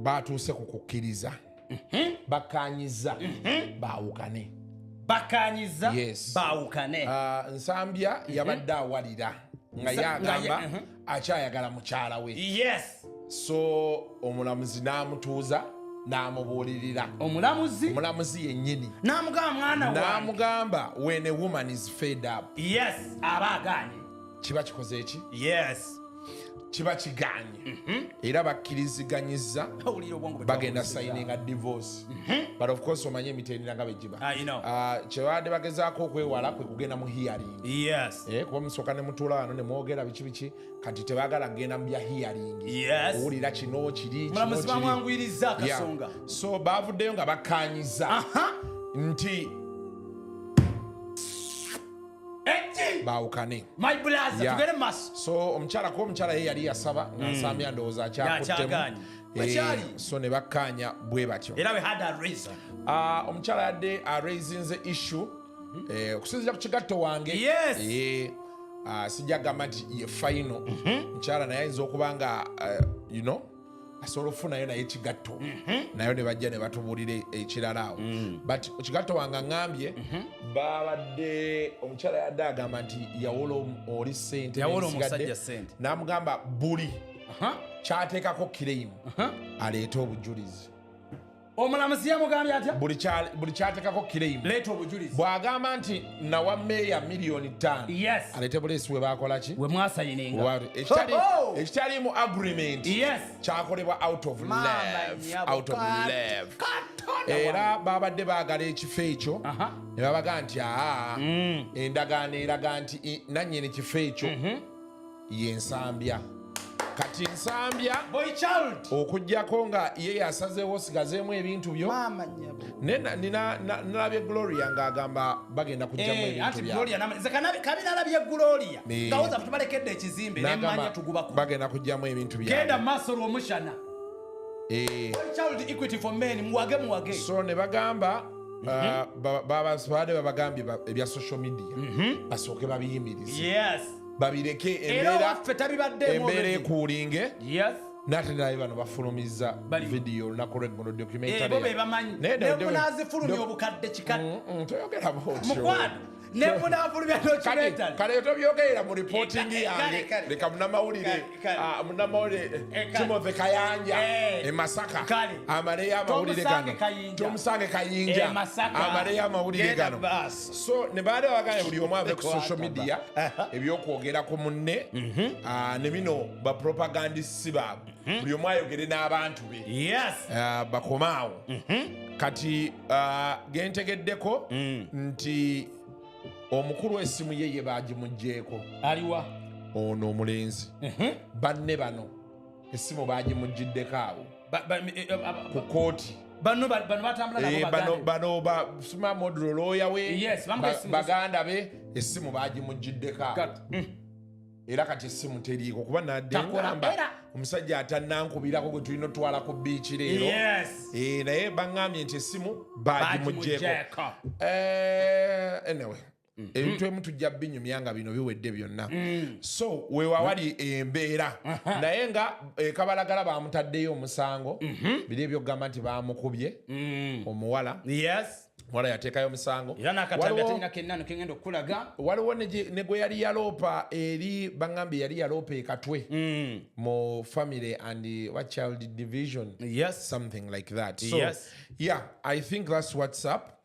batuuse ku kukkiriza bakkaanyiza bawukane yes. bawukane Nsambya yabadde awalira nga yagamba akyayagala mukyala we yes. so omulamuzi n'amutuuza n'amubuulirira omulamuzi yennyini n'amugamba when a woman is fed up yes abaaganye kiba kikoze eki yes kiba kiganye era bakkiriziganyiza bagenda signing a divorce but of course omanye emitendera nga begiba kyebadde bagezaako okwewala kwe kugenda mu hearing yes kuba musooka ne mutuula wano ne mwogera biki kati tebaagala kugenda mu bya hearing owulira kino kiri so baavuddeyo nga bakkaanyiza nti bawukane my brother tugere maso so omukyala ye yali yasaba nga Nsambya ndowooza akyakuttemu so ne bakkaanya bwe batyo era we had a reason omukyala yadde araisinze issue okusinziira ku kigatto wange sijja kugamba nti ye final mukyala naye ayinza okuba nga asobola okufunayo naye kigatto nayo ne bajja ne batubuulira ekirala awo but kigatto wange aŋŋambye babadde omukyala yadde agamba nti yawola oli ssente n'amugamba buli kyateekako kireimu aleete obujulizi omulamuzi yamugambye atya buli kyateekako kireimu bw'agamba nti nawa meeya $5,000,000 aleete buleesi we baakola ki we mwasayininga ekitaliimu agreement kyakolebwa out of love era babadde baagala ekifo ekyo ne babaga nti endagaano eraga nti nannyini kifo ekyo ye Nsambya kati Nsambya okujjako nga ye yasazeewo sigazeemu ebintu byo nalabye Gloria ng'agamba bagenda kujjamu ebintu bagenda kujjamu ebintu so ne bagamba babadde babagambye ebya social media basooke babiyimirize babireke embeera ekuulinge nate naye bano bafulumiza video olunaku lweggulo documentary toyogera botyo kale tobyogerera mu reporting yange leka munamawulire Timothy Kayanja Masaka amaleyo amawulire gano tomusange Kayinja amaleyo amawulire gano so ne baade baganye buli omu ave ku social media ebyokwogera ku munne ne bino bapropagandisi baabwe buli omu ayogere n'abantu be bakomaawo kati gentegeddeko nti omukulu w'essimu ye baagimugjeeko aliwa ono omulenzi banne bano essimu baagimugjiddeko awo ku kooti bano basuma modulo looya we baganda be essimu baagimugjiddeko awo era kati essimu teriiko kuba nadde ngamba omusajja atannankubirako gwe tulina otwala ku biiki leero naye baŋŋambye nti essimu baagimugjeeko anyway ebintu ebimu tujja binyumya nga bino biwedde byonna so wewawali embeera naye nga kabalagala bamutaddeyo omusango biri ebyokugamba nti bamukubye omuwala wala yateekayo omusango waliwo ne gwe yali yaloopa eri baŋŋambye yali yaloopa ekatwe mu family and what child division something like that so yeah I think that's what's up